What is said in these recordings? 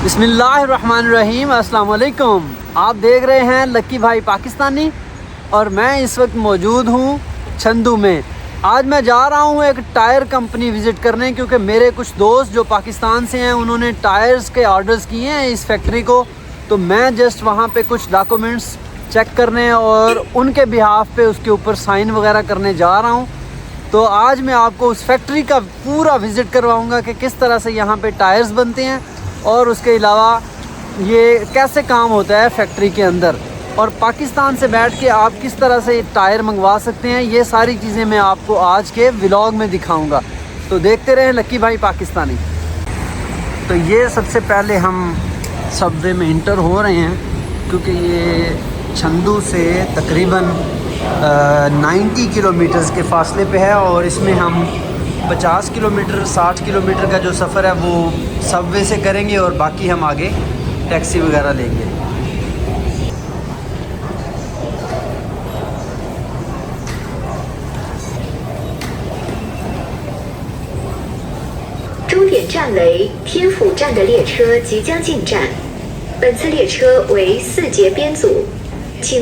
बिस्मिल्लाहिर्रहमानिर्रहीम, अस्सलाम वालेकुम। आप देख रहे हैं लक्की भाई पाकिस्तानी और मैं इस वक्त मौजूद हूँ चंदू में। आज मैं जा रहा हूँ एक टायर कंपनी विज़िट करने, क्योंकि मेरे कुछ दोस्त जो पाकिस्तान से हैं उन्होंने टायर्स के ऑर्डर्स किए हैं इस फैक्ट्री को। तो मैं जस्ट वहाँ पे कुछ डॉक्यूमेंट्स चेक करने और उनके बिहाफ पे उसके ऊपर साइन वगैरह करने जा रहा हूँ। तो आज मैं आपको उस फैक्ट्री का पूरा विज़िट करवाऊँगा कि किस तरह से यहाँ पे टायर्स बनते हैं और उसके अलावा ये कैसे काम होता है फैक्ट्री के अंदर, और पाकिस्तान से बैठ के आप किस तरह से टायर मंगवा सकते हैं। ये सारी चीज़ें मैं आपको आज के व्लॉग में दिखाऊंगा। तो देखते रहें लक्की भाई पाकिस्तानी। तो ये सबसे पहले हम सबवे में इंटर हो रहे हैं, क्योंकि ये चंदू से तकरीबन 90 किलोमीटर्स के फासले पे है और इसमें हम 50 किलोमीटर 60 किलोमीटर का जो सफ़र है वो सबवे से करेंगे और बाकी हम आगे टैक्सी वगैरह लेंगे।站为天府站的列车即将进站，本次列车为4节编组，请。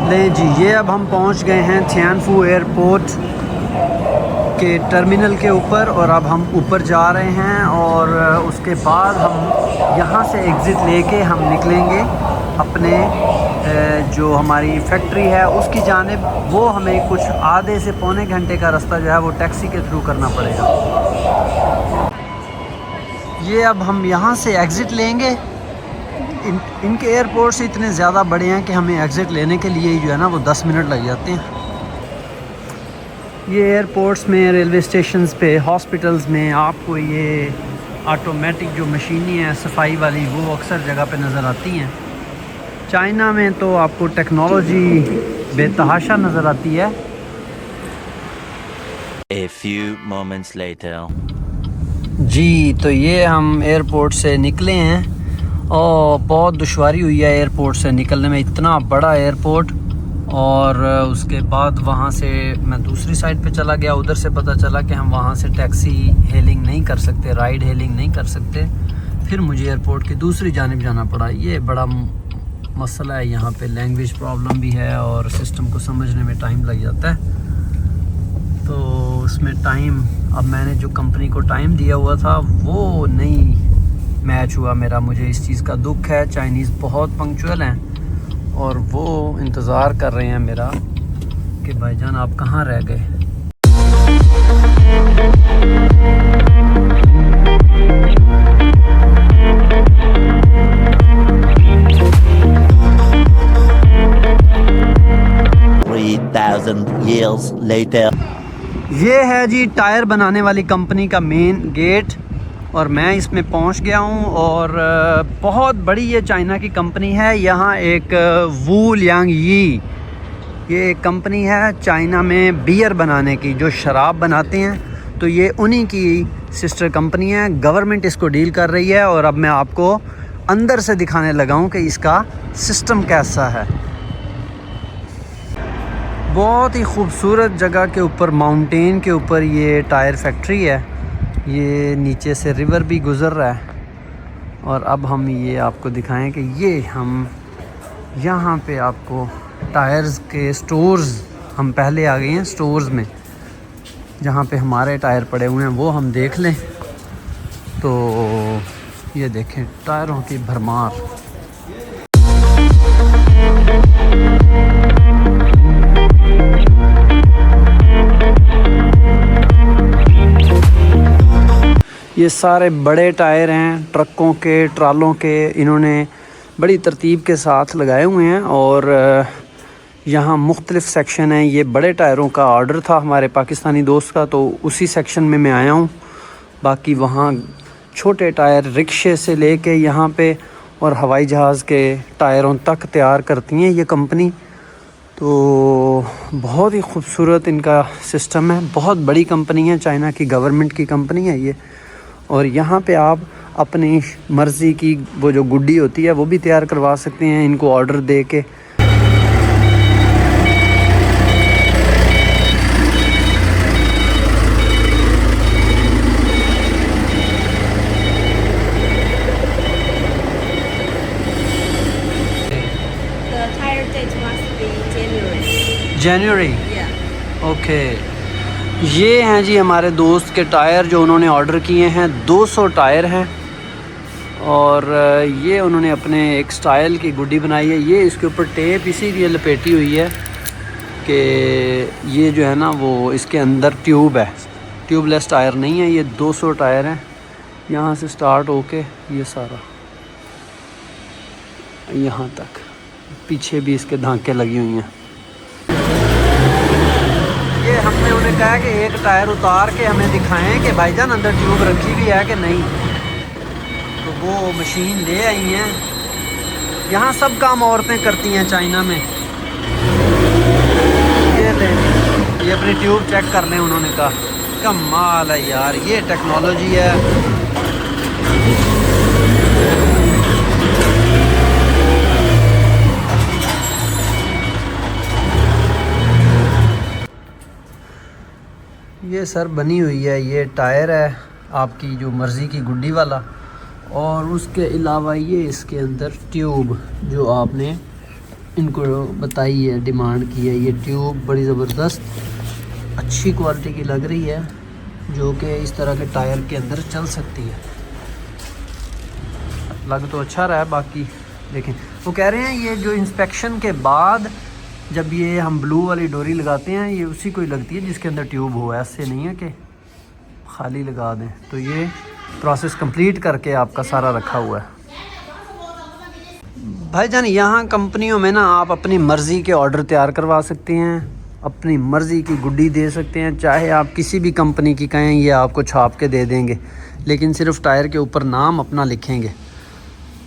ले जी, ये अब हम पहुंच गए हैं थियानफू एयरपोर्ट के टर्मिनल के ऊपर और अब हम ऊपर जा रहे हैं और उसके बाद हम यहाँ से एग्ज़िट लेके हम निकलेंगे अपने जो हमारी फैक्ट्री है उसकी जानिब। वो हमें कुछ आधे से पौने घंटे का रास्ता जो है वो टैक्सी के थ्रू करना पड़ेगा। ये अब हम यहाँ से एग्ज़िट लेंगे। इनके एयरपोर्ट्स इतने ज़्यादा बड़े हैं कि हमें एग्ज़िट लेने के लिए जो है ना वो 10 मिनट लग जाते हैं। ये एयरपोर्ट्स में, रेलवे स्टेशंस पे, हॉस्पिटल्स में आपको ये ऑटोमेटिक जो मशीनें हैं सफाई वाली वो अक्सर जगह पे नज़र आती हैं। चाइना में तो आपको टेक्नोलॉजी बेतहाशा नज़र आती है। A few moments later. जी, तो ये हम एयरपोर्ट से निकले हैं और बहुत दुश्वारी हुई है एयरपोर्ट से निकलने में, इतना बड़ा एयरपोर्ट। और उसके बाद वहाँ से मैं दूसरी साइड पे चला गया। उधर से पता चला कि हम वहाँ से टैक्सी हेलिंग नहीं कर सकते, राइड हेलिंग नहीं कर सकते। फिर मुझे एयरपोर्ट की दूसरी जानिब जाना पड़ा। ये बड़ा मसला है, यहाँ पे लैंग्वेज प्रॉब्लम भी है और सिस्टम को समझने में टाइम लग जाता है। तो उसमें टाइम, अब मैंने जो कंपनी को टाइम दिया हुआ था वो नहीं मैच हुआ मेरा। मुझे इस चीज़ का दुख है। चाइनीज़ बहुत पंक्चुअल हैं और वो इंतज़ार कर रहे हैं मेरा कि भाईजान आप कहाँ रह गए। Years later. ये है जी टायर बनाने वाली कंपनी का मेन गेट और मैं इसमें पहुंच गया हूं। और बहुत बड़ी ये चाइना की कंपनी है। यहाँ एक वू लियांग यी, ये एक कंपनी है चाइना में बियर बनाने की, जो शराब बनाते हैं। तो ये उन्हीं की सिस्टर कंपनी है। गवर्नमेंट इसको डील कर रही है और अब मैं आपको अंदर से दिखाने लगा हूँ कि इसका सिस्टम कैसा है। बहुत ही खूबसूरत जगह के ऊपर, माउंटेन के ऊपर ये टायर फैक्ट्री है। ये नीचे से रिवर भी गुज़र रहा है। और अब हम ये आपको दिखाएं कि ये हम यहाँ पे आपको टायर्स के स्टोर्स, हम पहले आ गए हैं स्टोर्स में जहाँ पे हमारे टायर पड़े हुए हैं, वो हम देख लें। तो ये देखें टायरों की भरमार। ये सारे बड़े टायर हैं ट्रकों के, ट्रालों के। इन्होंने बड़ी तरतीब के साथ लगाए हुए हैं और यहाँ मुख्तलिफ़ सेक्शन हैं। ये बड़े टायरों का ऑर्डर था हमारे पाकिस्तानी दोस्त का, तो उसी सेक्शन में मैं आया हूँ। बाकी वहाँ छोटे टायर रिक्शे से लेके यहाँ पे और हवाई जहाज़ के टायरों तक तैयार करती हैं ये कंपनी। तो बहुत ही खूबसूरत इनका सिस्टम है। बहुत बड़ी कंपनी है, चाइना की गवर्नमेंट की कंपनी है ये। और यहाँ पे आप अपनी मर्ज़ी की वो जो गुड्डी होती है वो भी तैयार करवा सकते हैं इनको ऑर्डर दे के। जनवरी। Yeah. ओके, ये हैं जी हमारे दोस्त के टायर जो उन्होंने ऑर्डर किए हैं। 200 टायर हैं और ये उन्होंने अपने एक स्टाइल की गुड्डी बनाई है। ये इसके ऊपर टेप इसीलिए लपेटी हुई है कि ये जो है ना वो इसके अंदर ट्यूब है, ट्यूबलेस टायर नहीं है। ये 200 टायर हैं यहाँ से स्टार्ट होके ये सारा यहाँ तक, पीछे भी इसके धांके लगी हुई हैं। ये हमने उन्हें कहा कि एक टायर उतार के हमें दिखाएं कि भाईजान अंदर ट्यूब रखी हुई है कि नहीं, तो वो मशीन ले आई हैं। यहाँ सब काम औरतें करती हैं चाइना में। ये ले, ये अपनी ट्यूब चेक कर लें, उन्होंने कहा। कमाल है यार, ये टेक्नोलॉजी है। ये सर बनी हुई है, ये टायर है आपकी जो मर्ज़ी की गुड्डी वाला, और उसके अलावा ये इसके अंदर ट्यूब जो आपने इनको बताई है, डिमांड की है। ये ट्यूब बड़ी ज़बरदस्त अच्छी क्वालिटी की लग रही है, जो कि इस तरह के टायर के अंदर चल सकती है। लग तो अच्छा रहा है, बाकी देखें। वो कह रहे हैं ये जो इंस्पेक्शन के बाद जब ये हम ब्लू वाली डोरी लगाते हैं, ये उसी को ही लगती है जिसके अंदर ट्यूब हो, ऐसे नहीं है कि खाली लगा दें। तो ये प्रोसेस कंप्लीट करके आपका सारा रखा हुआ है। भाईजान यहाँ कंपनियों में ना आप अपनी मर्ज़ी के ऑर्डर तैयार करवा सकते हैं, अपनी मर्ज़ी की गुड्डी दे सकते हैं। चाहे आप किसी भी कंपनी की कहें, ये आपको छाप के दे देंगे, लेकिन सिर्फ टायर के ऊपर नाम अपना लिखेंगे।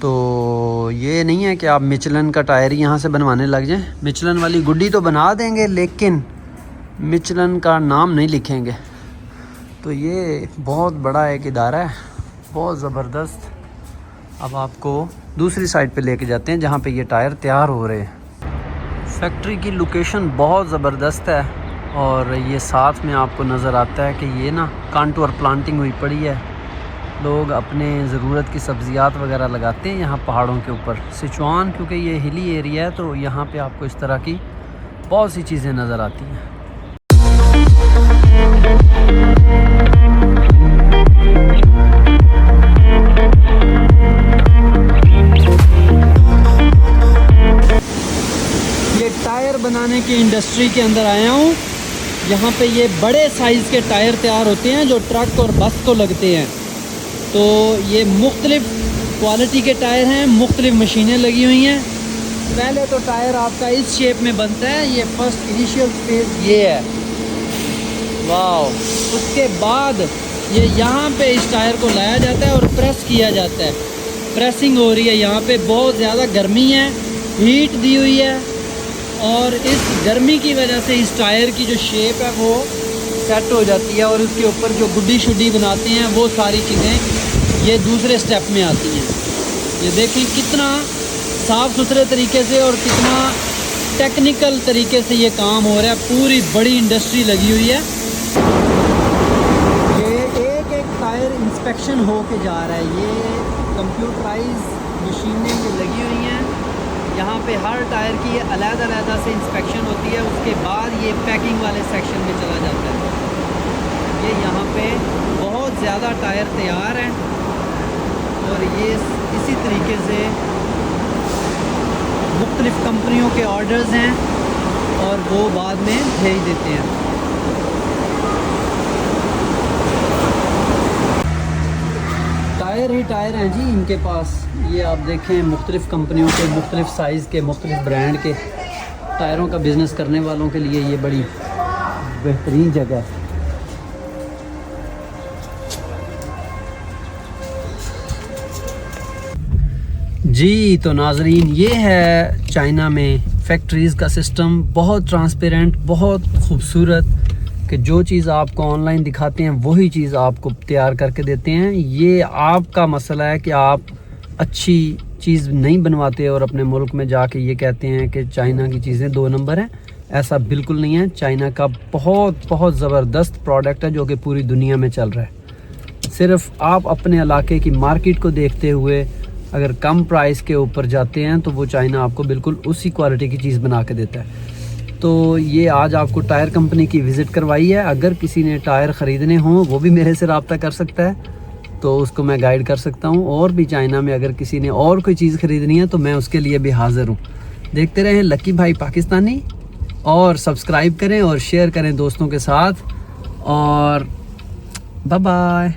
तो ये नहीं है कि आप मिचलन का टायर ही यहाँ से बनवाने लग जाएं। मिचलन वाली गुड्डी तो बना देंगे, लेकिन मिचलन का नाम नहीं लिखेंगे। तो ये बहुत बड़ा एक इदारा है, बहुत ज़बरदस्त। अब आपको दूसरी साइड पे लेके जाते हैं जहाँ पे ये टायर तैयार हो रहे हैं। फैक्ट्री की लोकेशन बहुत ज़बरदस्त है, और ये साथ में आपको नज़र आता है कि ये ना कांटूर प्लांटिंग हुई पड़ी है। लोग अपने ज़रूरत की सब्ज़ियात वगैरह लगाते हैं यहाँ पहाड़ों के ऊपर। सिचुआन क्योंकि ये हिली एरिया है, तो यहाँ पे आपको इस तरह की बहुत सी चीज़ें नज़र आती हैं। ये टायर बनाने की इंडस्ट्री के अंदर आया हूँ। यहाँ पे ये बड़े साइज़ के टायर तैयार होते हैं जो ट्रक और बस को लगते हैं। तो ये मुख्तलिफ़ क्वालिटी के टायर हैं, मुख्तलिफ़ मशीनें लगी हुई हैं। पहले तो टायर आपका इस शेप में बनता है, ये फर्स्ट इनिशियल फेज़ ये है। वाह। उसके बाद ये यहाँ पे इस टायर को लाया जाता है और प्रेस किया जाता है। प्रेसिंग हो रही है, यहाँ पे बहुत ज़्यादा गर्मी है, हीट दी हुई है, और इस गर्मी की वजह से इस टायर की जो शेप है वो सेट हो जाती है, और उसके ऊपर जो गुड्डी शुड्डी बनाते हैं वो सारी चीज़ें ये दूसरे स्टेप में आती हैं। ये देखिए कितना साफ़ सुथरे तरीके से और कितना टेक्निकल तरीके से ये काम हो रहा है। पूरी बड़ी इंडस्ट्री लगी हुई है। ये एक एक टायर इंस्पेक्शन हो के जा रहा है। ये कंप्यूटराइज मशीनें ये लगी हुई हैं। यहाँ पे हर टायर की ये अलग-अलग से इंस्पेक्शन होती है, उसके बाद ये पैकिंग वाले सेक्शन में चला जाता है। ये यहाँ पे बहुत ज़्यादा टायर तैयार हैं, और ये इसी तरीके से मुख्तलिफ़ कंपनियों के ऑर्डर्स हैं, और वो बाद में भेज देते हैं। टायर ही टायर हैं जी इनके पास। ये आप देखें मुख्तलिफ़ कंपनियों के, मुख्तलिफ़ साइज़ के, मुख्तलिफ़ ब्रांड के टायरों का बिज़नेस करने वालों के लिए ये बड़ी बेहतरीन जगह है। जी तो नाजरीन, ये है चाइना में फैक्ट्रीज़ का सिस्टम। बहुत ट्रांसपेरेंट, बहुत खूबसूरत, कि जो चीज़ आपको ऑनलाइन दिखाते हैं वही चीज़ आपको तैयार करके देते हैं। ये आपका मसला है कि आप अच्छी चीज़ नहीं बनवाते और अपने मुल्क में जाके ये कहते हैं कि चाइना की चीज़ें 2 नंबर हैं। ऐसा बिल्कुल नहीं है। चाइना का बहुत बहुत ज़बरदस्त प्रोडक्ट है जो कि पूरी दुनिया में चल रहा है। सिर्फ आप अपने इलाके की मार्केट को देखते हुए अगर कम प्राइस के ऊपर जाते हैं तो वो चाइना आपको बिल्कुल उसी क्वालिटी की चीज़ बना के देता है। तो ये आज आपको टायर कंपनी की विज़िट करवाई है। अगर किसी ने टायर ख़रीदने हों वो भी मेरे से रब्ता कर सकता है, तो उसको मैं गाइड कर सकता हूँ। और भी चाइना में अगर किसी ने और कोई चीज़ ख़रीदनी है तो मैं उसके लिए भी हाज़िर हूँ। देखते रहें लकी भाई पाकिस्तानी, और सब्सक्राइब करें और शेयर करें दोस्तों के साथ, और बाय बाय।